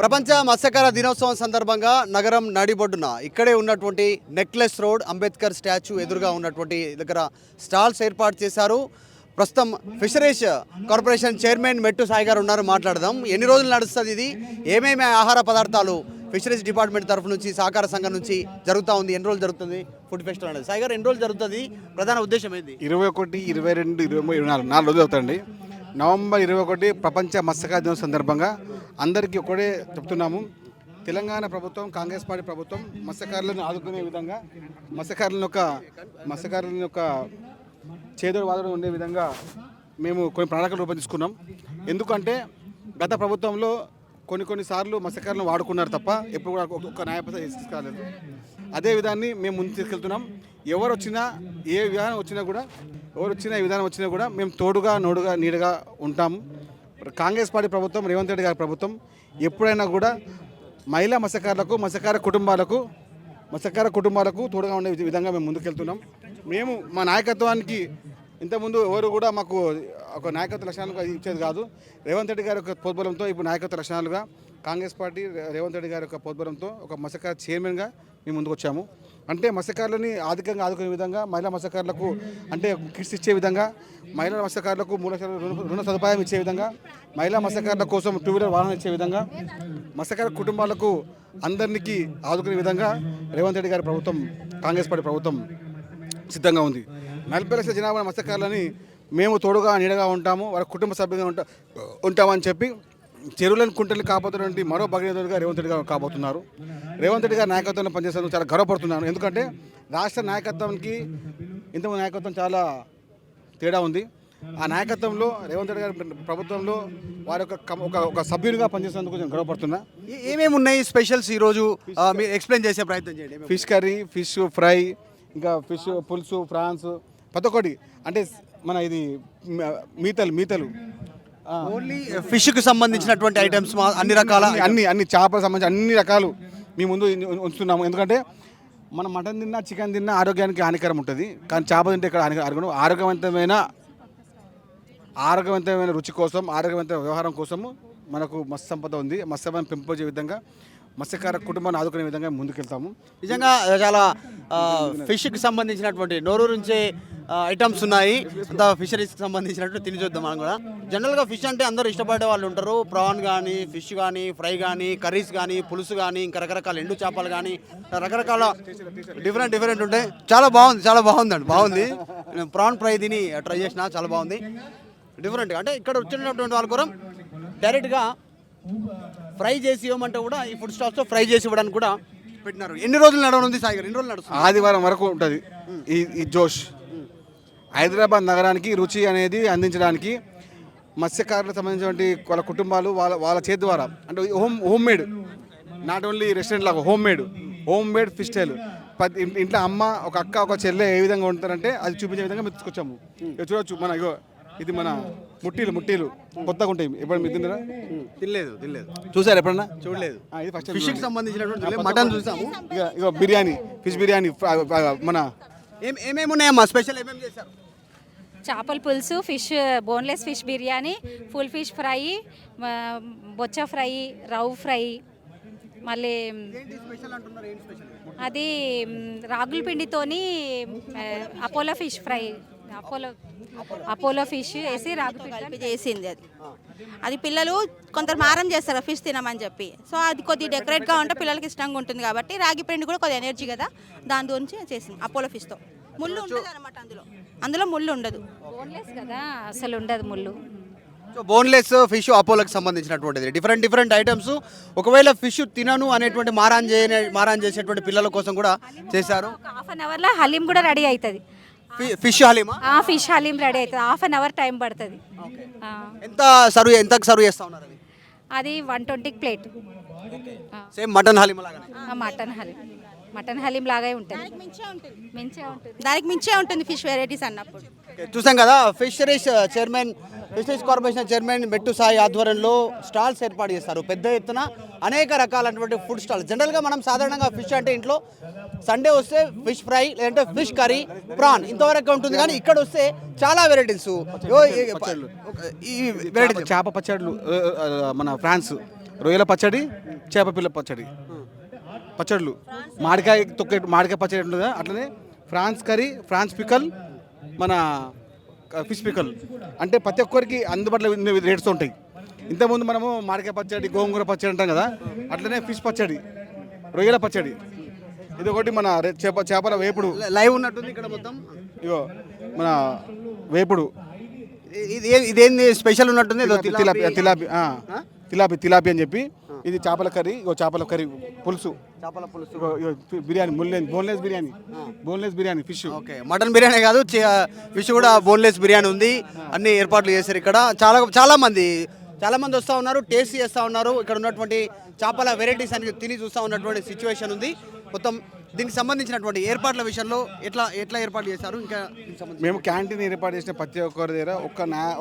ప్రపంచ మత్స్యకార దినోత్సవం సందర్భంగా నగరం నడిబొడ్డున ఇక్కడే ఉన్నటువంటి నెక్లెస్ రోడ్ అంబేద్కర్ స్టాచ్యూ ఎదురుగా ఉన్నటువంటి దగ్గర స్టాల్స్ ఏర్పాటు చేశారు. ప్రస్తుతం ఫిషరీస్ కార్పొరేషన్ చైర్మన్ మెట్టు సాయి గారు ఉన్నారు, మాట్లాడదాం. ఎన్ని రోజులు నడుస్తుంది ఇది, ఏమేమి ఆహార పదార్థాలు ఫిషరీస్ డిపార్ట్మెంట్ తరఫు నుంచి సహకార సంఘం నుంచి జరుగుతూ ఉంది, ఎన్ని రోజులు జరుగుతుంది ఫుడ్ ఫెస్టివల్ అనేది? సాయి గారు, ఎన్ని రోజులు జరుగుతుంది, ప్రధాన ఉద్దేశం ఏంది? 21, 22, 23, 24 4 రోజులు అవుతాయండి. నవంబర్ 21 ప్రపంచ మత్స్యకార దినోత్సవం సందర్భంగా అందరికీ ఒకటే చెప్తున్నాము. తెలంగాణ ప్రభుత్వం, కాంగ్రెస్ పార్టీ ప్రభుత్వం మత్స్యకారులను ఆదుకునే విధంగా, మత్స్యకారులను యొక్క చేదోడు వాదోడు ఉండే విధంగా మేము కొన్ని ప్రణాళికలు రూపొందించుకున్నాం. ఎందుకంటే గత ప్రభుత్వంలో కొన్నిసార్లు మత్స్యకారులను వాడుకున్నారు తప్ప ఎప్పుడు కూడా ఒక్క న్యాయపత్రం తీసుకురాలేదు. అదే విధాన్ని మేము ముందు తీసుకెళ్తున్నాం. ఎవరు వచ్చినా, ఏ విధానం వచ్చినా కూడా, ఈ విధానం వచ్చినా కూడా మేము తోడుగా నోడుగా నీడగా ఉంటాము. కాంగ్రెస్ పార్టీ ప్రభుత్వం, రేవంత్ రెడ్డి గారి ప్రభుత్వం ఎప్పుడైనా కూడా మహిళా మత్స్యకారులకు, మత్స్యకార కుటుంబాలకు తోడుగా ఉండే విధంగా మేము ముందుకెళ్తున్నాం. మేము మా నాయకత్వానికి ఇంతకుముందు ఎవరు కూడా మాకు ఒక నాయకత్వ లక్షణాలుగా ఇచ్చేది కాదు. రేవంత్ రెడ్డి గారి యొక్క ప్రోద్బలంతో ఇప్పుడు నాయకత్వ లక్షణాలుగా కాంగ్రెస్ పార్టీ, రేవంత్ రెడ్డి గారి యొక్క ప్రోద్బలంతో ఒక మత్స్యకార చైర్మన్గా మేము ముందుకు వచ్చాము. అంటే మత్స్యకారులని ఆర్థికంగా ఆదుకునే విధంగా, మహిళా మత్స్యకారులకు అంటే కిట్స్ ఇచ్చే విధంగా, మహిళా మత్స్యకారులకు 3 లక్షల రుణ సదుపాయం ఇచ్చే విధంగా, మహిళా మత్స్యకారుల కోసం 2-వీలర్ వాహనం ఇచ్చే విధంగా, మత్స్యకార కుటుంబాలకు అందరికీ ఆదుకునే విధంగా రేవంత్ రెడ్డి గారి ప్రభుత్వం, కాంగ్రెస్ పార్టీ ప్రభుత్వం సిద్ధంగా ఉంది. 40 లక్షల జనాభా మత్స్యకారులని మేము తోడుగా నీడగా ఉంటాము, వారి కుటుంబ సభ్యులుగా ఉంటామని చెప్పి చెరువులను, కుంటలను కాపాడుతున్నటువంటి మరో భగీరథుడిగా రేవంత్ రెడ్డి గారు కాబోతున్నారు. రేవంత్ రెడ్డి గారి నాయకత్వంలో పనిచేసేందుకు చాలా గర్వపడుతున్నాను. ఎందుకంటే రాష్ట్ర నాయకత్వానికి ఇంతకుముందు నాయకత్వం చాలా తేడా ఉంది. ఆ నాయకత్వంలో రేవంత్ రెడ్డి గారి ప్రభుత్వంలో వారి ఒక సభ్యునిగా పనిచేసేందుకు నేను గర్వపడుతున్నా. ఏమేమి ఉన్నాయి స్పెషల్స్ ఈరోజు మీరు ఎక్స్ప్లెయిన్ చేసే ప్రయత్నం చేయండి. ఫిష్ కర్రీ, ఫిష్ ఫ్రై, ఇంకా ఫిష్ పులుసు, ఫ్రాన్స్, ప్రతి ఒక్కటి. అంటే మన ఇది మీతలు ఓన్లీ ఫిష్కి సంబంధించినటువంటి ఐటమ్స్, అన్ని రకాల అన్ని చేపలకు సంబంధించి అన్ని రకాలు మీ ముందు ఉంచుతున్నాము. ఎందుకంటే మనం మటన్ తిన్నా, చికెన్ తిన్నా ఆరోగ్యానికి హానికరం ఉంటుంది. కానీ చేప తింటే ఇక్కడ ఆరోగ్యవంతమైన రుచి కోసం, ఆరోగ్యవంతమైన వ్యవహారం కోసము మనకు మత్స్య సంపద ఉంది. మత్స్య సంపదను పెంపొందే విధంగా, మత్స్యకార కుటుంబాన్ని ఆదుకునే విధంగా ముందుకెళ్తాము. నిజంగా చాలా ఫిష్కి సంబంధించినటువంటి నోరు నుంచే ఐటమ్స్ ఉన్నాయి. అంత ఫిషరీస్కి సంబంధించినట్టు తిని చూద్దాం. మనం కూడా జనరల్గా ఫిష్ అంటే అందరూ ఇష్టపడే వాళ్ళు ఉంటారు. ప్రాన్ కానీ, ఫిష్ కానీ, ఫ్రై కానీ, కర్రీస్ కానీ, పులుసు కానీ, ఇంకా రకరకాల ఎండు చేపలు కానీ, రకరకాల డిఫరెంట్ ఉంటాయి. చాలా బాగుందండి, బాగుంది. నేను ప్రాన్ ఫ్రై తిని ట్రై చేసిన, చాలా బాగుంది, డిఫరెంట్గా. అంటే ఇక్కడ వచ్చినటువంటి వాళ్ళ కోసం డైరెక్ట్గా ఫ్రై చేసి ఇవ్వమంటే కూడా ఈ ఫుడ్ స్టాల్స్లో ఫ్రై చేసి ఇవ్వడానికి కూడా పెట్టినారు. ఎన్ని రోజులు నడవనుంది సాయి గారు? ఎన్ని రోజులు నడుస్తుంది? ఆదివారం వరకు ఉంటుంది ఈ జోష్. హైదరాబాద్ నగరానికి రుచి అనేది అందించడానికి మత్స్యకారులకు సంబంధించినటువంటి వాళ్ళ కుటుంబాలు వాళ్ళ చేతి ద్వారా, అంటే home made, not only restaurant లాగా హోమ్ మేడ్ ఫిష్ స్టైల్. ఇంట్లో అమ్మ, ఒక అక్క, ఒక చెల్లె ఏ విధంగా ఉంటారంటే అది చూపించే విధంగా మేము తీసుకొచ్చాము. చూడొచ్చు, ఇది మన ముట్టీలు కొత్తగా ఉంటాయి. ఎప్పుడు మీరు తిన్నారా? తినలేదు. చూసారు ఎప్పుడన్నా? చూడలేదు. ఇది ఫస్ట్ ఫిష్కి సంబంధించినటువంటి మటన్ చూసాము. ఇక బిర్యానీ, ఫిష్ బిర్యానీ, మన ఏమేమి ఉన్నాయమ్మా స్పెషల్, ఏమేమి చేశారు? చేపల పులుసు, fish boneless fish biryani, full fish fry, బొచ్చ ఫ్రై, రవ్వ ఫ్రై, మళ్ళీ అది రాగుల పిండితోని Apollo fish fry, Apollo fish వేసి రాగుల పిండి చేసింది. అది పిల్లలు కొందరు మారం చేస్తారు ఫిష్ తినమని చెప్పి. సో అది కొద్దిగా డెకరేట్గా ఉంటే పిల్లలకి ఇష్టంగా ఉంటుంది కాబట్టి రాగి పిండి కూడా కొద్దిగా ఎనర్జీ కదా, దాని గురించి చేసింది. అపోలో ఫిష్తో ముళ్ళు ఉండదు అనమాట, అందులో ముళ్ళు ఉండదు, బోన్లెస్ కదా, అసలు ఉండదు ముళ్ళు. సో బోన్లెస్ ఫిష్ అపోలోకి సంబంధించినటువంటిది డిఫరెంట్ ఐటమ్స్. ఒకవేళ ఫిష్ తినను అనేటువంటి మారాన్ చేసేటువంటి పిల్లల కోసం కూడా చేశారు. హాఫ్ అన్ అవర్లో హలీం కూడా రెడీ అవుతుంది. Fish Halima? Fish haleem ready అవుతుంది, హాఫ్ అన్ అవర్ టైం పడుతుంది. ఎంతకు సర్వ్ చేస్తా ఉన్నారు? అది 120 ప్లేట్. సేమ్ మటన్ హలీం లాగానే? మటన్ హలీం లాగే ఉంటుంది, దానికి మించే ఉంటుంది ఫిష్ వెరైటీస్ అన్నప్పుడు. చూసాం కదా, ఫిషరీస్ కార్పొరేషన్ చైర్మన్ మెట్టు సాయి ఆధ్వర్యంలో స్టాల్స్ ఏర్పాటు చేస్తారు. పెద్ద ఎత్తున అనేక రకాలైనటువంటి ఫుడ్ స్టాల్స్. జనరల్గా మనం సాధారణంగా ఫిష్ అంటే ఇంట్లో సండే వస్తే ఫిష్ ఫ్రై, లేదంటే ఫిష్ కర్రీ, ప్రాన్ ఇంతవరకు ఉంటుంది. కానీ ఇక్కడ వస్తే చాలా వెరైటీస్. చేప పచ్చళ్ళు, మన ఫ్రాన్స్ రొయ్యల పచ్చడి, చేప పిల్ల పచ్చడి, పచ్చళ్ళు, మామిడికాయ పచ్చడి ఉంటుందా అట్లనే ఫ్రాన్స్ కర్రీ, ఫ్రాన్స్ పికల్, మన ఫిష్ పికల్. అంటే ప్రతి ఒక్కరికి అందుబాటులో రేట్స్ ఉంటాయి. ఇంతకుముందు మనము మామిడికాయ పచ్చడి, గోంగూర పచ్చడి అంటాం కదా, అట్లనే ఫిష్ పచ్చడి, రొయ్యల పచ్చడి, ఇది ఒకటి మన చేపల వేపుడు లైవ్ ఉన్నట్టుంది ఇక్కడ మొత్తం. ఇగో మన వేపుడు, ఇదేంది స్పెషల్ ఉన్నట్టుంది, ఏదో తిలాపి అని చెప్పి, ఇది చేపల కర్రీ, ఇగో చేపల కర్రీ పులుసు, చేపల పులుసు, ఇగో biryani, boneless biryani fish. Okay, mutton biryani కాదు, ఫిష్ కూడా బోన్లెస్ బిర్యానీ ఉంది. అన్ని ఏర్పాట్లు చేశారు ఇక్కడ. చాలా మంది వస్తూ ఉన్నారు, టేస్ట్ చేస్తూ ఉన్నారు. ఇక్కడ ఉన్నటువంటి చేపల వెరైటీస్ అని తిని చూస్తూ ఉన్నటువంటి సిచ్యువేషన్ ఉంది. మొత్తం దీనికి సంబంధించినటువంటి ఏర్పాట్ల విషయంలో ఎట్లా ఏర్పాటు చేశారు? ఇంకా మేము క్యాంటీన్ ఏర్పాటు చేసిన ప్రతి ఒక్కరి దగ్గర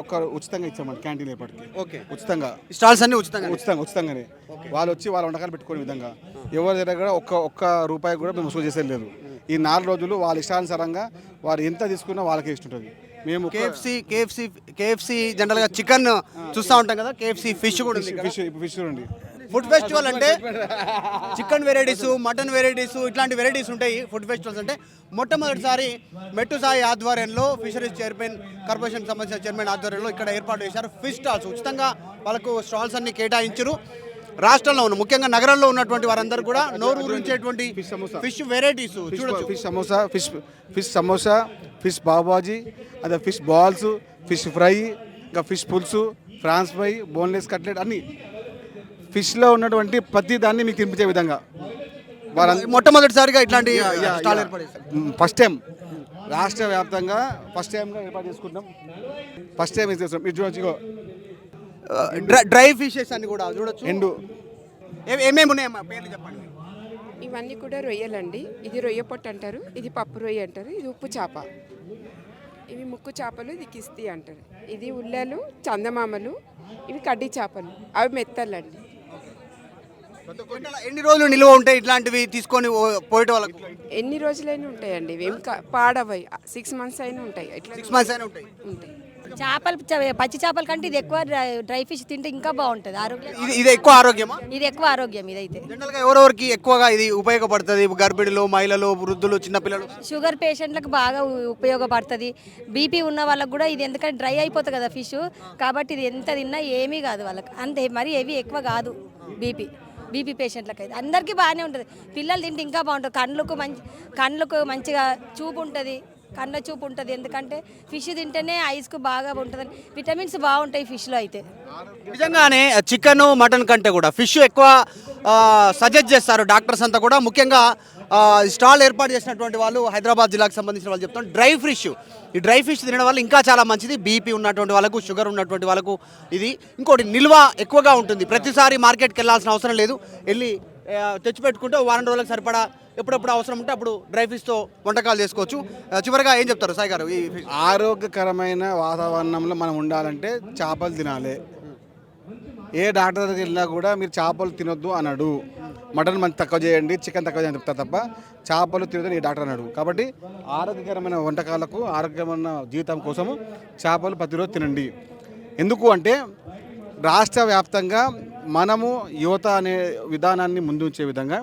ఒక్క ఉచితంగా ఇచ్చామండి. క్యాంటీన్ ఏర్పాటుకి ఓకే, ఉచితంగా స్టాల్స్ అన్ని ఉచితంగానే వాళ్ళు వచ్చి వాళ్ళ వంటకాలు పెట్టుకునే విధంగా. ఎవరి దగ్గర కూడా ఒక్క రూపాయి కూడా మేము వసూలు చేసేది లేదు. ఈ 4 రోజులు వాళ్ళ ఇష్టానుసారంగా వారు ఎంత తీసుకున్నా వాళ్ళకే ఇస్తుంటుంది. మేము కేఎఫ్సి జనరల్గా చికెన్ చూస్తూ ఉంటాం కదా, కేఎఫ్సి ఫిష్ కూడా ఫిష్ చూడండి. ఫుడ్ ఫెస్టివల్ అంటే చికెన్ వెరైటీస్, మటన్ వెరైటీస్, ఇట్లాంటి వెరైటీస్ ఉంటాయి. ఫుడ్ ఫెస్టివల్స్ అంటే మొట్టమొదటిసారి మెట్టు సాయి ఆధ్వర్యంలో, ఫిషరీస్ కార్పొరేషన్ సంబంధించిన చైర్మన్ ఆధ్వర్యంలో ఇక్కడ ఏర్పాటు చేశారు ఫిష్ స్టాల్స్. ఉచితంగా వాళ్ళకు స్టాల్స్ అన్ని కేటాయించారు. రాష్ట్రంలో ఉన్న ముఖ్యంగా నగరంలో ఉన్నటువంటి వారందరూ కూడా నోరు ఊరించేటువంటి ఫిష్ వెరైటీస్ చూడొచ్చు. ఫిష్ సమోసా, ఫిష్ బాబాజీ, అదే ఫిష్ బాల్స్, ఫిష్ ఫ్రై, ఇంకా ఫిష్ పులుసు, ఫ్రాన్స్ ఫ్రై, బోన్లెస్ కట్లెట్, అన్నీ ఫిష్లో ఉన్నటువంటి ప్రతి దాన్ని మీకు తినిపించే విధంగా మొట్టమొదటిసారిగా ఇట్లాంటి స్టాల్ ఏర్పాటు చేశారు. ఫస్ట్ టైం రాష్ట్ర వ్యాప్తంగా ఏర్పాటు చేసుకుంటాం. ఫస్ట్ టైం మీరు చూడొచ్చు. డ్రై ఫిషెస్ అని కూడా చూడొచ్చు. ఎండు ఏమేమి ఉన్నాయమ్మా, పేర్లు చెప్పండి. ఇవన్నీ కూడా రొయ్యలండి. ఇది రొయ్య పొట్టు అంటారు, ఇది పప్పు రొయ్య అంటారు, ఇది ఉప్పు చేప, ఇవి ముక్కు చేపలు, ఇది కిస్తీ అంటారు, ఇది ఉల్లెలు, చందమామలు, ఇవి కడ్డీ చేపలు, అవి మెత్తలండి. ఎన్ని రోజులు నిల్వ ఉంటాయి ఇట్లాంటివి తీసుకొని పోయేట వాళ్ళకి? ఎన్ని రోజులైనా ఉంటాయండి, ఇవి ఏం పాడవై 6 months అయినా ఉంటాయి. ఇట్లా 6 months అయినా ఉంటాయి. పచ్చి చేపల కంటే ఇది ఎక్కువ డ్రై ఫిష్ తింటే ఇంకా బాగుంటుంది ఆరోగ్యం. ఇది ఎక్కువ ఆరోగ్యమా? ఇది ఎక్కువ ఆరోగ్యం. ఇదైతే జనరల్గా ఎవరెవరికి ఎక్కువగా ఇది ఉపయోగపడుతుంది? గర్భిణులు, మహిళలు, వృద్ధులు, చిన్నపిల్లలు, షుగర్ పేషెంట్లకు బాగా ఉపయోగపడుతుంది. బీపీ ఉన్న వాళ్ళకి కూడా ఇది, ఎందుకంటే డ్రై అయిపోతుంది కదా ఫిష్, కాబట్టి ఇది ఎంత తిన్నా ఏమీ కాదు వాళ్ళకి. అంతే, మరి ఏవి ఎక్కువ కాదు. బీపీ పేషెంట్లకు అయితే అందరికీ బాగానే ఉంటుంది. పిల్లలు తింటే ఇంకా బాగుంటుంది. కళ్ళకు మంచిగా చూపు ఉంటుంది, కళ్ళ చూపు ఉంటుంది. ఎందుకంటే ఫిష్ తింటేనే ఐస్కు బాగా ఉంటుంది, విటమిన్స్ బాగుంటాయి ఫిష్లో. అయితే నిజంగానే చికెన్, మటన్ కంటే కూడా ఫిష్ ఎక్కువ సజెస్ట్ చేస్తారు డాక్టర్స్ అంతా కూడా. ముఖ్యంగా స్టాల్ ఏర్పాటు చేసినటువంటి వాళ్ళు హైదరాబాద్ జిల్లాకు సంబంధించిన వాళ్ళు చెప్తారు డ్రై ఫిష్. ఈ డ్రై ఫిష్ తినడం వల్ల ఇంకా చాలా మంచిది. బీపీ ఉన్నటువంటి వాళ్ళకు, షుగర్ ఉన్నటువంటి వాళ్ళకు ఇది. ఇంకోటి నిల్వ ఎక్కువగా ఉంటుంది. ప్రతిసారి మార్కెట్కి వెళ్ళాల్సిన అవసరం లేదు. వెళ్ళి తెచ్చిపెట్టుకుంటే వారం రోజులకు సరిపడా ఎప్పుడప్పుడు అవసరం ఉంటే అప్పుడు డ్రై ఫిష్తో వంటకాలు చేసుకోవచ్చు. చివరిగా ఏం చెప్తారు సాయి గారు? ఈ ఆరోగ్యకరమైన వాతావరణంలో మనం ఉండాలంటే చేపలు తినాలి. ఏ డాక్టర్ దగ్గరికి వెళ్ళినా కూడా మీరు చేపలు తినొద్దు అన్నాడు. మటన్ మంచి తక్కువ చేయండి, చికెన్ తక్కువ చేయండి చెప్తారు తప్ప చేపలు తినొద్దని ఈ డాక్టర్ అన్నాడు. కాబట్టి ఆరోగ్యకరమైన వంటకాలకు, ఆరోగ్యమైన జీవితం కోసము చేపలు ప్రతిరోజు తినండి. ఎందుకు అంటే రాష్ట్ర వ్యాప్తంగా మనము యువత అనే విధానాన్ని ముందుంచే విధంగా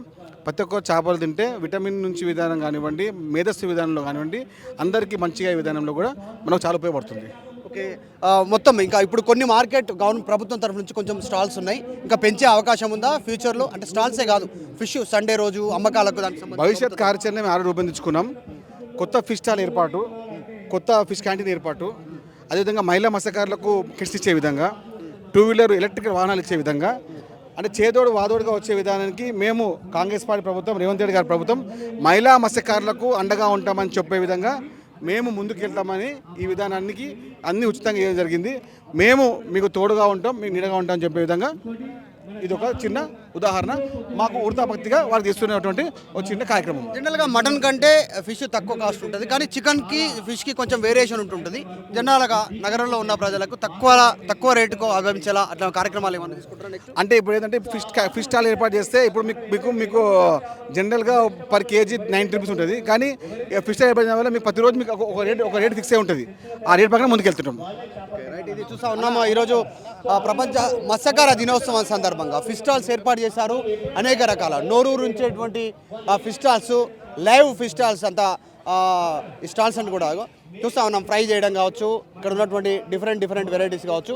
ప్రతి ఒక్క చేపలు తింటే విటమిన్ నుంచి విధానం కానివ్వండి, మేధస్సు విధానంలో కానివ్వండి, అందరికీ మంచిగా ఈ విధానంలో కూడా మనకు చాలా ఉపయోగపడుతుంది. ఓకే, మొత్తం ఇంకా ఇప్పుడు కొన్ని గవర్నమెంట్ ప్రభుత్వం తరఫు నుంచి కొంచెం స్టాల్స్ ఉన్నాయి. ఇంకా పెంచే అవకాశం ఉందా ఫ్యూచర్లో? అంటే స్టాల్సే కాదు, ఫిష్ సండే రోజు అమ్మకాలకు దానికి భవిష్యత్ కార్యాచరణ మేము ఆల్రెడీ రూపొందించుకున్నాం. కొత్త ఫిష్ స్టాల్ ఏర్పాటు, కొత్త ఫిష్ క్యాంటీన్ ఏర్పాటు, అదేవిధంగా మహిళా మత్స్యకారులకు కిట్స్ ఇచ్చే విధంగా, 2-wheeler ఎలక్ట్రికల్ వాహనాలు ఇచ్చే విధంగా, అంటే చేదోడు వాదోడుగా వచ్చే విధానానికి మేము కాంగ్రెస్ పార్టీ ప్రభుత్వం, రేవంత్ రెడ్డి గారి ప్రభుత్వం మహిళా మత్స్యకారులకు అండగా ఉంటామని చెప్పే విధంగా మేము ముందుకెళ్తామని ఈ విధానానికి అన్ని ఉచితంగా ఇవ్వడం జరిగింది. మేము మీకు తోడుగా ఉంటాం, మీకు నీడగా ఉంటామని చెప్పే విధంగా ఇది ఒక చిన్న ఉదాహరణ మాకు వృత్తాపక్తిగా వాళ్ళు తీసుకునేటువంటి ఒక చిన్న కార్యక్రమం. జనరల్గా మటన్ కంటే ఫిష్ తక్కువ కాస్ట్ ఉంటుంది, కానీ చికెన్కి ఫిష్కి కొంచెం వేరియేషన్ ఉంటుంటుంది. జనరల్గా నగరంలో ఉన్న ప్రజలకు తక్కువ రేటుకు లభించేలా అట్లా కార్యక్రమాలు ఏమైనా తీసుకుంటారా నెక్స్ట్? అంటే ఇప్పుడు ఏంటంటే ఫిష్ స్టాల్ ఏర్పాటు చేస్తే ఇప్పుడు మీకు జనరల్గా పర్ కేజీ 90 రూపీస్ ఉంటుంది, కానీ ఫిష్ స్టాల్ ఏర్పాటు చేయడం వల్ల మీకు ప్రతిరోజు మీకు ఒక రేట్ ఫిక్స్ అయి ఉంటుంది. ఆ రేట్ ప్రకారం ముందుకెళ్తుంటాం. రైట్, ఇది చూస్తా ఉన్నాము. ఈరోజు ప్రపంచ మత్స్యకార దినోత్సవం సందర్భంగా ఫిష్ స్టాల్స్ ఏర్పాటు చేశారు. అనేక రకాల నోరూరు ఉంచేటువంటి fish stalls, live fish stalls అంతా ఈ స్టాల్స్ అని కూడా చూస్తూ ఉన్నాం. ఫ్రై చేయడం కావచ్చు, ఇక్కడ ఉన్నటువంటి డిఫరెంట్ వెరైటీస్ కావచ్చు,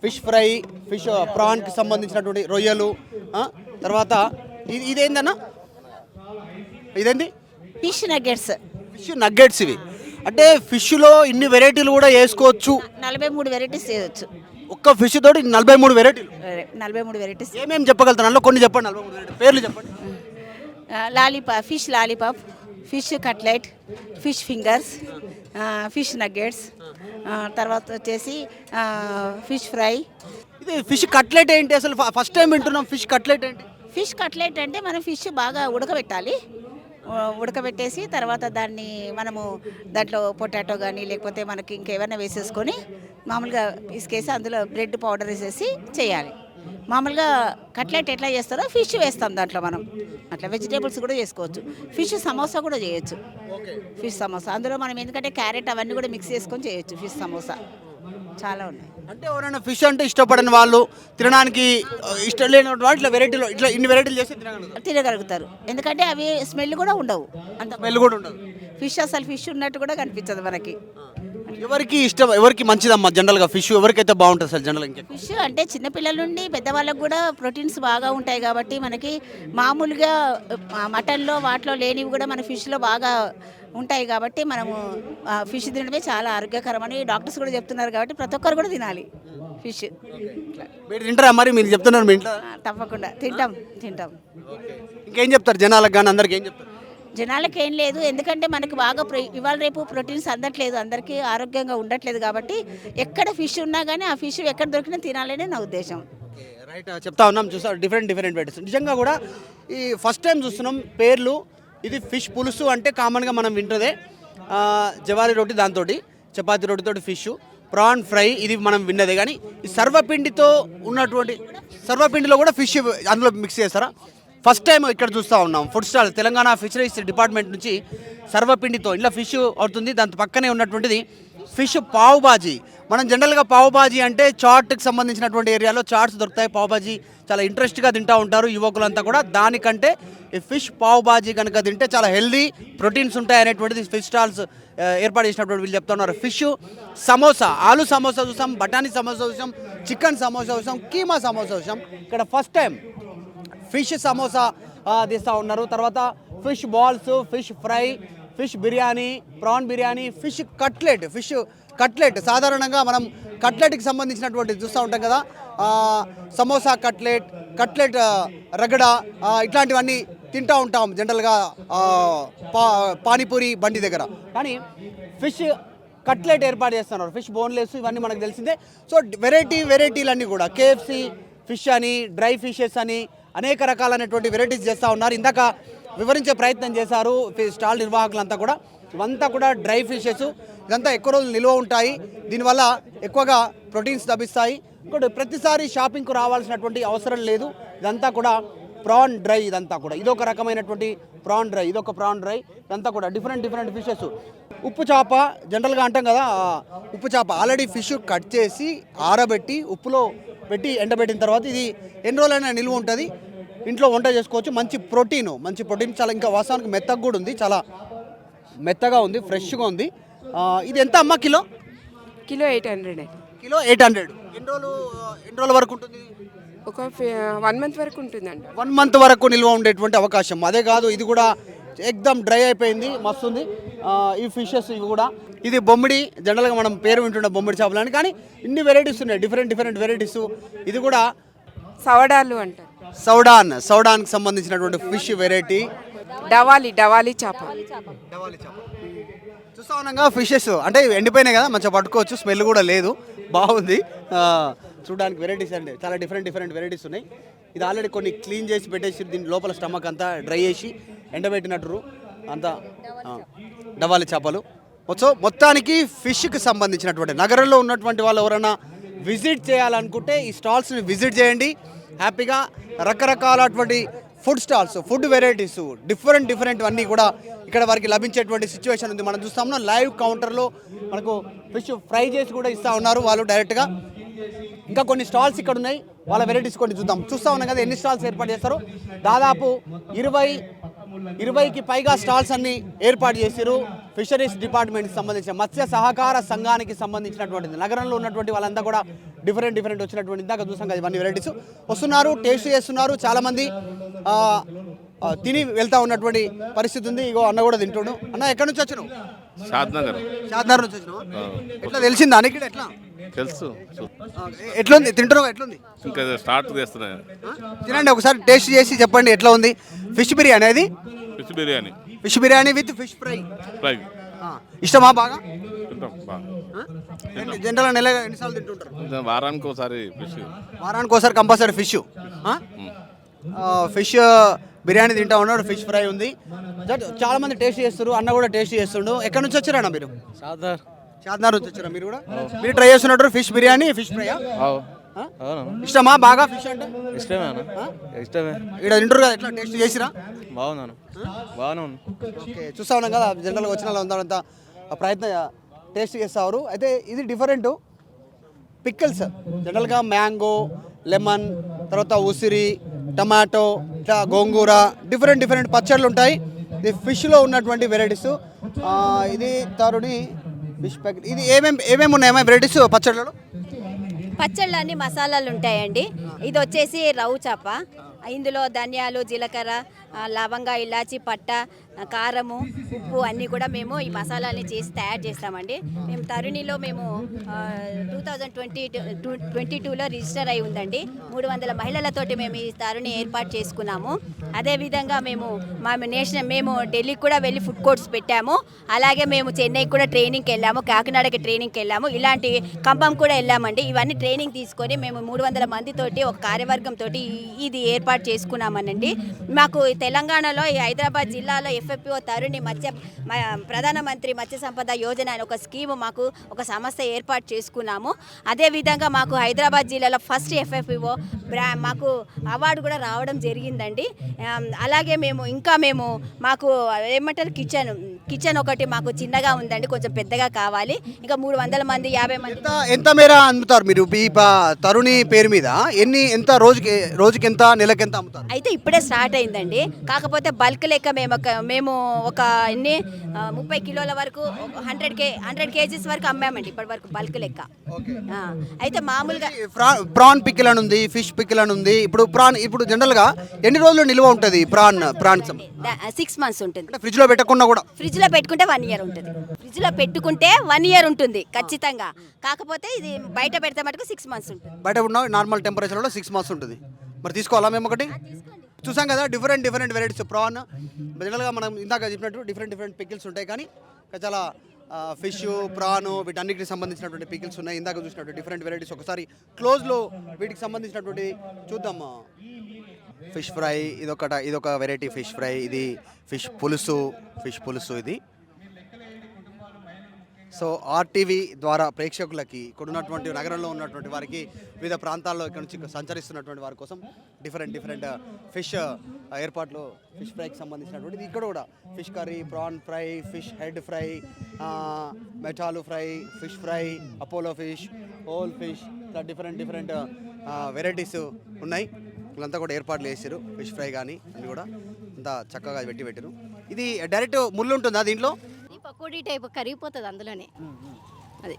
ఫిష్ ఫ్రై, ఫిష్ ప్రాన్కి సంబంధించినటువంటి రొయ్యలు, తర్వాత ఇదేందన్నా, ఇదేంది ఫిష్ నగ్గెట్స్. Fish nuggets. ఇవి అంటే ఫిష్లో ఇన్ని వెరైటీలు కూడా వేసుకోవచ్చు. 43 వెరైటీస్ చేయవచ్చు. ఒక్క ఫిష్ తోటి 43 వెరైటీలు. 43 వెరైటీస్. ఏమేమి చెప్పగలుగుతాను అందులో కొన్ని చెప్పండి. 43 వెరైటీ పేర్లు చెప్పండి. Fish lollipop, fish cutlet, fish fingers, fish nuggets, తర్వాత వచ్చేసి ఫిష్ ఫ్రై. ఇది ఫిష్ కట్లెట్ ఏంటి అసలు? ఫస్ట్ టైం వింటున్నాం. ఫిష్ కట్లెట్ ఏంటి? ఫిష్ కట్లెట్ అంటే మనం ఫిష్ బాగా ఉడకబెట్టాలి. ఉడకబెట్టేసి తర్వాత దాన్ని మనము దాంట్లో పొటాటో కానీ లేకపోతే మనకి ఇంకేమైనా వేసేసుకొని మామూలుగా ఇసుకేసి అందులో బ్రెడ్ పౌడర్ వేసేసి చేయాలి. మామూలుగా కట్లెట్ ఎట్లా చేస్తారో ఫిష్ వేస్తాం దాంట్లో మనం. అట్లా వెజిటేబుల్స్ కూడా చేసుకోవచ్చు. ఫిష్ సమోసా కూడా చేయొచ్చు. ఫిష్ సమోసా అందులో మనం ఎందుకంటే క్యారెట్ అవన్నీ కూడా మిక్స్ చేసుకొని చేయొచ్చు. ఫిష్ సమోసా చాలా ఉన్నాయి. అంటే ఎవరైనా ఫిష్ అంటే ఇష్టపడని వాళ్ళు, తినడానికి ఇష్టం లేని వాళ్ళు ఇట్లా వెరైటీలో ఇట్లా ఇన్ని వెరైటీలు చేసి తినగలుగుతారు. ఎందుకంటే అవి స్మెల్ కూడా ఉండవు. అంత స్మెల్ కూడా ఉండదు. ఫిష్ అసలు ఫిష్ ఉన్నట్టు కూడా కనిపించదు మనకి. ఎవరికి ఇష్టం, ఎవరికి మంచిదమ్మా జనరల్గా ఫిష్? ఎవరికైతే బాగుంటుంది అసలు జనరల్? ఇంకా ఫిష్ అంటే చిన్నపిల్లల నుండి పెద్దవాళ్ళకు కూడా ప్రోటీన్స్ బాగా ఉంటాయి కాబట్టి మనకి మామూలుగా మటన్లో వాటిలో లేనివి కూడా మన ఫిష్లో బాగా ఉంటాయి కాబట్టి మనము ఫిష్ తినడమే చాలా ఆరోగ్యకరమని డాక్టర్స్ కూడా చెప్తున్నారు కాబట్టి ప్రతి ఒక్కరు కూడా తినాలి ఫిష్. మీరు తింటారా మరి? మీరు చెప్తున్నారు మీ ఇంట్లో? తప్పకుండా తింటాం. ఇంకేం చెప్తారు జనాలకు కానీ అందరికి ఏం చెప్తారు? జనాలకు ఏం లేదు, ఎందుకంటే మనకి బాగా ఇవాళ రేపు ప్రోటీన్స్ అందట్లేదు, అందరికీ ఆరోగ్యంగా ఉండట్లేదు కాబట్టి ఎక్కడ ఫిష్ ఉన్నా కానీ ఆ ఫిష్ ఎక్కడ దొరికినా తినాలనే నా ఉద్దేశం. రైట్, చెప్తా ఉన్నాం. చూసా డిఫరెంట్ వెరైటీస్. నిజంగా కూడా ఈ ఫస్ట్ టైం చూస్తున్నాం పేర్లు. ఇది ఫిష్ పులుసు అంటే కామన్గా మనం వింటదే జవారీ రోటి, దాంతో చపాతీ రోటితోటి ఫిష్. ప్రాన్ ఫ్రై ఇది మనం విన్నదే. కానీ ఈ సర్వపిండితో ఉన్నటువంటి సర్వపిండిలో కూడా ఫిష్ అందులో మిక్స్ చేస్తారా? ఫస్ట్ టైం ఇక్కడ చూస్తూ ఉన్నాం. Food stall Telangana fisheries department నుంచి సర్వపిండితో ఇలా ఫిష్ అవుతుంది. దాని పక్కనే ఉన్నటువంటిది ఫిష్ పావ్ బాజీ. మనం జనరల్గా పావ్ బాజీ అంటే చాట్కి సంబంధించినటువంటి ఏరియాలో చాట్స్ దొరుకుతాయి. పావ్ బాజీ చాలా ఇంట్రెస్ట్గా తింటూ ఉంటారు యువకులంతా కూడా. దానికంటే ఈ ఫిష్ పావ్ బాజీ కనుక తింటే చాలా హెల్దీ, ప్రోటీన్స్ ఉంటాయి అనేటువంటిది ఫిష్ స్టాల్స్ ఏర్పాటు చేసినటువంటి వీళ్ళు చెప్తున్నారు. ఫిష్ సమోసా, ఆలు సమోసా చూసాం, బఠానీ సమోసా చూసాం, చికెన్ సమోసా చూసాం, కీమా సమోసా చూసాం. ఇక్కడ ఫస్ట్ టైం ఫిష్ సమోసా తీస్తూ ఉన్నారు. తర్వాత fish balls, fish fry, fish biryani, prawn biryani, fish cutlet. సాధారణంగా మనం కట్లెట్కి సంబంధించినటువంటి చూస్తూ ఉంటాం కదా, సమోసా కట్లెట్ రగడ ఇట్లాంటివన్నీ తింటూ ఉంటాం జనరల్గా పానీపూరి బండి దగ్గర. కానీ ఫిష్ కట్లెట్ ఏర్పాటు చేస్తున్నారు. ఫిష్ బోన్లెస్ ఇవన్నీ మనకు తెలిసిందే. సో వెరైటీలన్నీ కూడా కేఎఫ్సి ఫిష్ అని, డ్రై ఫిషెస్ అని అనేక రకాలైనటువంటి వెరైటీస్ చేస్తూ ఉన్నారు. ఇందాక వివరించే ప్రయత్నం చేశారు స్టాల్ నిర్వాహకులంతా కూడా. ఇవంతా కూడా డ్రై ఫిషెస్, ఇదంతా ఎక్కువ రోజులు నిల్వ ఉంటాయి. దీనివల్ల ఎక్కువగా ప్రోటీన్స్ లభిస్తాయి. ఇంకోటి ప్రతిసారి షాపింగ్కు రావాల్సినటువంటి అవసరం లేదు. ఇదంతా కూడా ప్రాన్ డ్రై. ఇదంతా కూడా ఇదొక రకమైనటువంటి ప్రాన్ డ్రై, ఇదొక ప్రాన్ డ్రై. ఇదంతా కూడా డిఫరెంట్ ఫిషెస్. ఉప్పు చేప జనరల్గా అంటాం కదా, ఉప్పు చేప ఆల్రెడీ ఫిష్ కట్ చేసి ఆరబెట్టి ఉప్పులో పెట్టి ఎండబెట్టిన తర్వాత ఇది ఎన్ని రోజులైనా నిల్వ ఉంటుంది. ఇంట్లో వంట చేసుకోవచ్చు. మంచి ప్రోటీన్ చాలా, ఇంకా వాస్తవానికి మెత్తగా కూడా ఉంది, చాలా మెత్తగా ఉంది, ఫ్రెష్గా ఉంది. ఇది ఎంత అమ్మ? కిలో 800. కిలో 800. ఎన్ని రోజుల వరకు ఉంటుంది? ఒక 1 మంత్ వరకు ఉంటుందండి. 1 మంత్ వరకు నిల్వ ఉండేటువంటి అవకాశం. అదే కాదు, ఇది కూడా ఎక్దమ్ డ్రై అయిపోయింది, మస్తుంది. ఈ ఫిషెస్ ఇవి కూడా. ఇది బొమ్మిడి, జనరల్గా మనం పేరు వింటున్న బొమ్మిడి చేపలని, కానీ ఇన్ని వెరైటీస్ ఉన్నాయి, డిఫరెంట్ వెరైటీస్. ఇది కూడా సవడాలు అంటారు. సౌడాన్కి సంబంధించినటువంటి ఫిష్ వెరైటీ. డవాలి చేప. చూస్తా ఉన్నాగా ఫిషెస్ అంటే ఎండిపోయినాయి కదా, మంచిగా పట్టుకోవచ్చు, స్మెల్ కూడా లేదు, బాగుంది. చూడడానికి వెరైటీస్ అండి, చాలా డిఫరెంట్ వెరైటీస్ ఉన్నాయి. ఇది ఆల్రెడీ కొన్ని క్లీన్ చేసి పెట్టేసి దీని లోపల స్టమక్ అంతా డ్రై చేసి ఎండబెట్టినట్టు అంతా డవాలి చేపలు. సో మొత్తానికి ఫిష్కి సంబంధించినటువంటి నగరంలో ఉన్నటువంటి వాళ్ళు ఎవరైనా విజిట్ చేయాలనుకుంటే ఈ స్టాల్స్ని విజిట్ చేయండి. హ్యాపీగా రకరకాలటువంటి food stalls, food varieties, different అన్నీ కూడా ఇక్కడ వారికి లభించేటువంటి సిచ్యువేషన్ ఉంది. మనం చూస్తాము లైవ్ కౌంటర్లో మనకు ఫిష్ ఫ్రై చేసి కూడా ఇస్తూ ఉన్నారు వాళ్ళు డైరెక్ట్గా. ఇంకా కొన్ని స్టాల్స్ ఇక్కడ ఉన్నాయి, వాళ్ళ వెరైటీస్ కొన్ని చూస్తూ ఉన్నాం కదా ఎన్ని స్టాల్స్ ఏర్పాటు చేస్తారు. దాదాపు 20కి పైగా స్టాల్స్ అన్ని ఏర్పాటు చేశారు. ఫిషరీస్ డిపార్ట్మెంట్కి సంబంధించిన మత్స్య సహకార సంఘానికి సంబంధించినటువంటిది. నగరంలో ఉన్నటువంటి వాళ్ళంతా కూడా డిఫరెంట్ వచ్చినటువంటి ఇందాక చూసాం కదా ఇవన్నీ వెరైటీస్ వస్తున్నారు, టేస్ట్ చేస్తున్నారు. చాలామంది తిని వెళ్తా ఉన్నటువంటి పరిస్థితి ఉంది. ఇగో అన్న కూడా తింటున్నాడు. అన్న ఎక్కడి నుంచి వచ్చినావు? షాద్నగర్ నుంచి వచ్చినావు. ఎట్లా తెలిసిందా అనికి? ఎట్లా తెలుసు? ఎట్లుంది తింటున్నావు? ఎట్లుంది? ఇంకా స్టార్ట్ చేస్తున్నాయి. తినండి ఒకసారి టేస్ట్ చేసి చెప్పండి ఎట్లా ఉంది. ఫిష్ బిర్యానీ అది fish biryani with fish fry ఇష్టమా? బాగా జనరల్ నెల ఎన్నిసార్లు తింటుంటారు? వారానికి ఒకసారి వారానికి ఒకసారి కంపల్సరీ ఫిష్ బిర్యానీ తింటా ఉన్నాడు. ఫిష్ ఫ్రై ఉంది. చాలా మంది టేస్ట్ చేస్తారు. అన్న కూడా టేస్ట్ చేస్తుండు. ఎక్కడి నుంచి వచ్చారా అన్న మీరు? షాద్నగర్ నుంచి వచ్చారా మీరు కూడా? మీరు ట్రై చేస్తున్నట్టు ఫిష్ బిర్యానీ ఫిష్ ఫ్రై ఇష్టమా? బాగా ఫిష్ అంటే ఇష్టమే. ఇక్కడ తింటారు కదా, ఎట్లా టేస్ట్ చేసిరా? బాగున్నాను. ఓకే, చూస్తా ఉన్నాం కదా జనరల్గా వచ్చిన వాళ్ళు అంతా ప్రయత్నం టేస్ట్ చేస్తారు. అయితే ఇది డిఫరెంట్ పిక్కల్స్, జనరల్గా మ్యాంగో, లెమన్, తర్వాత ఉసిరి, టమాటో, ఇట్లా గోంగూర, డిఫరెంట్ పచ్చళ్ళు ఉంటాయి. ఇది ఫిష్లో ఉన్నటువంటి వెరైటీస్. ఇది తరుణి ఫిష్ ప్యాకెట్. ఇది ఏమేమి ఉన్నాయి వెరైటీస్ పచ్చళ్ళలో? పచ్చళ్ళు అన్ని మసాలాలు ఉంటాయండి. ఇది వచ్చేసి రవ్వు చేప. ఇందులో ధనియాలు, జీలకర్ర, లవంగ, ఇలాచి, పట్ట, కారము, ఉప్పు అన్నీ కూడా మేము ఈ మసాలాని చేసి తయారు చేస్తామండి. మేము తరుణిలో మేము 2022లో రిజిస్టర్ అయి ఉందండి. 300 మహిళలతోటి మేము ఈ తరుణి ఏర్పాటు చేసుకున్నాము. అదేవిధంగా మేము మేము ఢిల్లీకి కూడా వెళ్ళి ఫుడ్ కోర్ట్స్ పెట్టాము. అలాగే మేము చెన్నైకి కూడా ట్రైనింగ్కి వెళ్ళాము, కాకినాడకి ట్రైనింగ్కి వెళ్ళాము, ఇలాంటి ఖమ్మం కూడా వెళ్ళామండి. ఇవన్నీ ట్రైనింగ్ తీసుకొని మేము 300 మందితోటి ఒక కార్యవర్గంతో ఇది ఏర్పాటు చేసుకున్నామనండి. మాకు తెలంగాణలో ఈ హైదరాబాద్ జిల్లాలో FFPO తరుణి ప్రధానమంత్రి మత్స్య సంపద యోజన అనే ఒక స్కీము మాకు ఒక సంస్థ ఏర్పాటు చేసుకున్నాము. అదేవిధంగా మాకు హైదరాబాద్ జిల్లాలో ఫస్ట్ FFPO మాకు అవార్డు కూడా రావడం జరిగిందండి. అలాగే మాకు ఏమంటారు కిచెన్ ఒకటి మాకు చిన్నగా ఉందండి, కొంచెం పెద్దగా కావాలి. ఇంకా 300 మంది 50 మంది. ఎంత మేర అమ్ముతారు మీరు ఈ తరుణి పేరు మీద? ఎంత రోజుకి ఎంత, నెలకి ఎంత అమ్ముతారు? అయితే ఇప్పుడే స్టార్ట్ అయిందండి. కాకపోతే బల్క్ లెక్క మేము ఒక 30 కిలోల వరకు 100 కేజీస్ వరకు అమ్మామండి ఇప్పటి వరకు బల్క్ లెక్క. అయితే మామూలుగా ప్రాన్ పికిల్ అని ఉంది, ఫిష్ పికిల్ అని ఉంది. ఇప్పుడు జనరల్ గా ఎన్ని రోజులు నిల్వ ఉంటుంది ప్రాన్? 6 months ఉంటుంది. ఫ్రిడ్జ్ లో పెట్టకుండా కూడా? ఫ్రిడ్జ్ లో పెట్టుకుంటే 1 year ఉంటుంది. ఫ్రిడ్జ్ లో పెట్టుకుంటే 1 year ఉంటుంది ఖచ్చితంగా. కాకపోతే ఇది బయట పెడితే మటుకు 6 months ఉంటుంది. బయట ఉన్న నార్మల్ టెంపరేచర్ లో 6 months ఉంటుంది. మరి తీసుకోవాలా మేము ఒకటి? చూసాం కదా డిఫరెంట్ వెరైటీస్ ప్రాన్. జనరల్గా మనం ఇందాక చెప్పినట్టు డిఫరెంట్ పికిల్స్ ఉంటాయి, కానీ చాలా ఫిష్, ప్రాన్ వీటన్నిటికి సంబంధించినటువంటి పికిల్స్ ఉన్నాయి. ఇందాక చూసినట్టు డిఫరెంట్ వెరైటీస్ ఒకసారి క్లోజ్లో వీటికి సంబంధించినటువంటి చూద్దాం. ఫిష్ ఫ్రై ఇదొక వెరైటీ ఫిష్ ఫ్రై. ఇది ఫిష్ పులుసు ఇది. సో RTV ద్వారా ప్రేక్షకులకి ఇక్కడ ఉన్నటువంటి నగరంలో ఉన్నటువంటి వారికి వివిధ ప్రాంతాల్లో ఇక్కడ నుంచి సంచరిస్తున్నటువంటి వారి కోసం డిఫరెంట్ ఫిష్ ఏర్పాట్లు, ఫిష్ ఫ్రైకి సంబంధించినటువంటిది. ఇక్కడ కూడా fish curry, prawn fry, fish head fry, మెటాలు fry, fish fry, Apollo fish, whole fish, ఇట్లా డిఫరెంట్ వెరైటీస్ ఉన్నాయి. వీళ్ళంతా కూడా ఏర్పాట్లు చేశారు. ఫిష్ ఫ్రై కానీ అవి కూడా అంతా చక్కగా పెట్టారు. ఇది డైరెక్ట్ ముళ్ళు ఉంటుందా దీంట్లో? పకోడీ టైప్ కరిగిపోతుంది అందులోనే. అది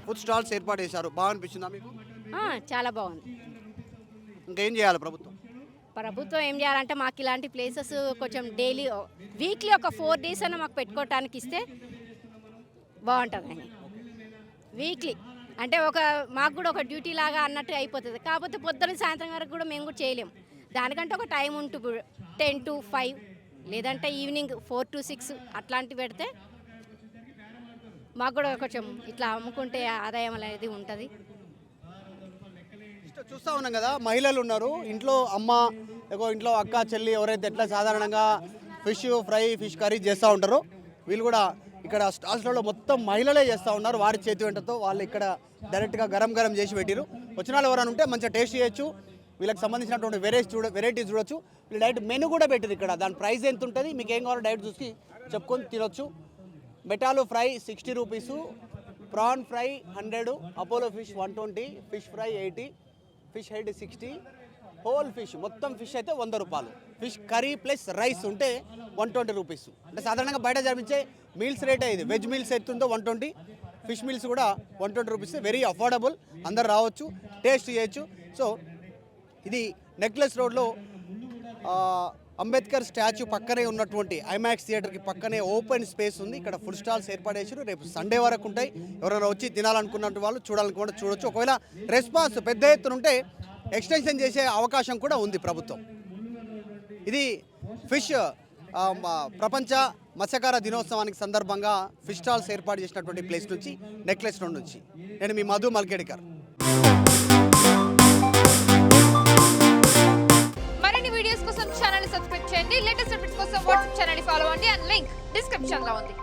ఫుడ్ స్టాల్స్ ఏర్పాటు చేశారు. బాగా అనిపించిందా మీకు? చాలా బాగుంది. ఇంకేం చేయాలి ప్రభుత్వం ఏం చేయాలంటే మాకు ఇలాంటి ప్లేసెస్ కొంచెం డైలీ వీక్లీ ఒక 4 days అయినా మాకు పెట్టుకోవటానికి ఇస్తే బాగుంటుందండి. వీక్లీ అంటే మాకు కూడా ఒక డ్యూటీ లాగా అన్నట్టు అయిపోతుంది. కాకపోతే పొద్దున్న సాయంత్రం వరకు కూడా మేము కూడా చేయలేము. దానికంటే ఒక టైం ఉంటుంది, 10 to 5 లేదంటే ఈవినింగ్ 4 to 6 అట్లాంటివి పెడితే మాకు కూడా కొంచెం ఇట్లా అమ్ముకుంటే ఆదాయం అనేది ఉంటుంది. చూస్తూ ఉన్నాం కదా, మహిళలు ఉన్నారు ఇంట్లో, అమ్మ ఇంట్లో అక్క చెల్లి ఎవరైతే ఎట్లా సాధారణంగా ఫిష్ ఫ్రై ఫిష్ కర్రీ చేస్తూ ఉంటారో వీళ్ళు కూడా ఇక్కడ స్టాల్స్లలో మొత్తం మహిళలే చేస్తూ ఉన్నారు. వారి చేతి వెంటతో వాళ్ళు ఇక్కడ డైరెక్ట్గా గరం చేసి పెట్టిరు. వచ్చిన వాళ్ళు ఎవరైనా ఉంటే మంచిగా టేస్ట్ చేయొచ్చు. వీళ్ళకి సంబంధించినటువంటి వెరైటీస్ చూడొచ్చు. వీళ్ళు డైరెక్ట్ మెనూ కూడా పెట్టిరు ఇక్కడ. దాని ప్రైస్ ఎంత ఉంటుంది, మీకు ఏం కావాలో డైరెక్ట్ చూసి చెప్పుకొని తినొచ్చు. బెటాలు fry 60 rupees, prawn fry 100, Apollo fish 120, fish fry 80, fish head 60, whole fish మొత్తం ఫిష్ అయితే 100 రూపాయలు. ఫిష్ కర్రీ ప్లస్ రైస్ ఉంటే 120 రూపీస్. అంటే సాధారణంగా బయట జరిపించే మీల్స్ రేటే ఇది. వెజ్ మీల్స్ ఎత్తుందో 120, ఫిష్ మీల్స్ కూడా 120 రూపీస్. వెరీ అఫోర్డబుల్, అందరు రావచ్చు, టేస్ట్ చేయొచ్చు. సో ఇది నెక్లెస్ రోడ్లో అంబేద్కర్ స్టాచ్యూ పక్కనే ఉన్నటువంటి ఐమాక్స్ థియేటర్కి పక్కనే ఓపెన్ స్పేస్ ఉంది. ఇక్కడ ఫుడ్ స్టాల్స్ ఏర్పాటు చేసారు. రేపు సండే వరకు ఉంటాయి. ఎవరైనా వచ్చి తినాలనుకున్నట్టు వాళ్ళు చూడాలనుకుంటే చూడొచ్చు. ఒకవేళ రెస్పాన్స్ పెద్ద ఎత్తున ఉంటే ఎక్స్టెన్షన్ చేసే అవకాశం కూడా ఉంది ప్రభుత్వం. ఇది ఫిష్ ప్రపంచ మత్స్యకార దినోత్సవానికి సందర్భంగా ఫిష్ స్టాల్స్ ఏర్పాటు చేసినటువంటి ప్లేస్ నుంచి, నెక్లెస్ రోడ్ నుంచి నేను మీ మధు మల్కేడికర్. మరిన్ని వీడియోస్ కోసం ఛానల్ సబ్స్క్రైబ్ చేయండి. లేటెస్ట్ అప్డేట్స్ కోసం వాట్సాప్ ఛానల్ ఫాలో అవ్వండి. అండ్ లింక్ డిస్క్రిప్షన్ లో ఉంది.